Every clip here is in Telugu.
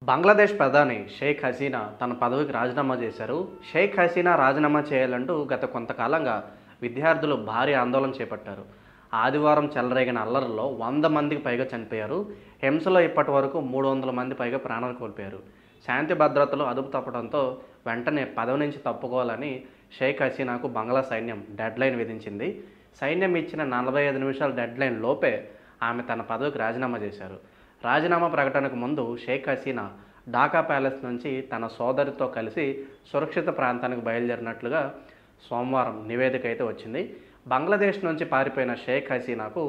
బంగ్లాదేశ్ ప్రధాని షేక్ హసీనా తన పదవికి రాజీనామా చేశారు. షేక్ హసీనా రాజీనామా చేయాలంటూ గత కొంతకాలంగా విద్యార్థులు భారీ ఆందోళన చేపట్టారు. ఆదివారం చెలరేగిన అల్లర్లలో 100 మందికి పైగా చనిపోయారు. హింసలో ఇప్పటి వరకు 300 మంది పైగా ప్రాణాలు కోల్పోయారు. శాంతి భద్రతలు అదుపు తప్పడంతో వెంటనే పదవి నుంచి తప్పుకోవాలని షేక్ హసీనాకు బంగ్లా సైన్యం డెడ్లైన్ విధించింది. సైన్యం ఇచ్చిన 45 నిమిషాల డెడ్లైన్ లోపే ఆమె తన పదవికి రాజీనామా చేశారు. రాజీనామా ప్రకటనకు ముందు షేక్ హసీనా ఢాకా ప్యాలెస్ నుంచి తన సోదరితో కలిసి సురక్షిత ప్రాంతానికి బయలుదేరినట్లుగా సోమవారం నివేదిక అయితే వచ్చింది. బంగ్లాదేశ్ నుంచి పారిపోయిన షేక్ హసీనాకు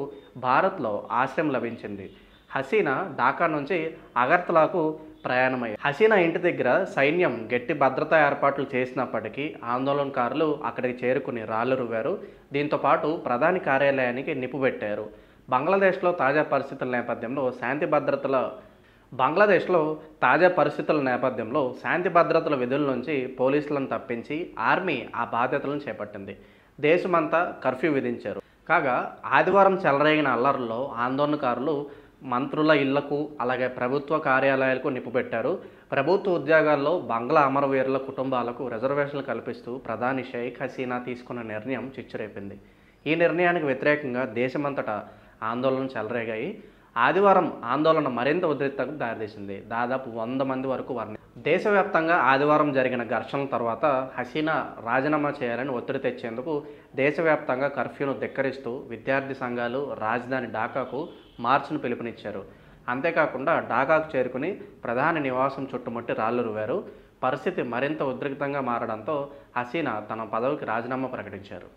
భారత్లో ఆశ్రయం లభించింది. హసీనా ఢాకా నుంచి అగర్తలాకు ప్రయాణమయ్యారు. హసీనా ఇంటి దగ్గర సైన్యం గట్టి భద్రతా ఏర్పాట్లు చేసినప్పటికీ ఆందోళనకారులు అక్కడికి చేరుకుని రాళ్లు రువ్వారు. దీంతో పాటు ప్రధాని కార్యాలయానికి నిప్పుపెట్టారు. బంగ్లాదేశ్లో తాజా పరిస్థితుల నేపథ్యంలో శాంతి భద్రతల విధుల నుంచి పోలీసులను తప్పించి ఆర్మీ ఆ బాధ్యతలను చేపట్టింది. దేశమంతా కర్ఫ్యూ విధించారు. కాగా ఆదివారం చెలరేగిన అల్లర్లలో ఆందోళనకారులు మంత్రుల ఇళ్లకు అలాగే ప్రభుత్వ కార్యాలయాలకు నిప్పుపెట్టారు. ప్రభుత్వ ఉద్యోగాల్లో బంగ్లా అమరవీరుల కుటుంబాలకు రిజర్వేషన్లు కల్పిస్తూ ప్రధాని షేక్ హసీనా తీసుకున్న నిర్ణయం చిచ్చురేపింది. ఈ నిర్ణయానికి వ్యతిరేకంగా దేశమంతటా ఆందోళనలు చెలరేగాయి. ఆదివారం ఆందోళన మరింత ఉద్రిక్తతకు దారితీసింది. దాదాపు 100 మంది వరకు దేశవ్యాప్తంగా ఆదివారం జరిగిన ఘర్షణల తర్వాత హసీనా రాజీనామా చేయాలని ఒత్తిడి తెచ్చేందుకు దేశవ్యాప్తంగా కర్ఫ్యూను ధిక్కరిస్తూ విద్యార్థి సంఘాలు రాజధాని ఢాకాకు మార్చ్ను పిలుపునిచ్చారు. అంతేకాకుండా ఢాకాకు చేరుకుని ప్రధాని నివాసం చుట్టుముట్టి రాళ్లు రువ్వారు. పరిస్థితి మరింత ఉద్రిక్తంగా మారడంతో హసీనా తన పదవికి రాజీనామా ప్రకటించారు.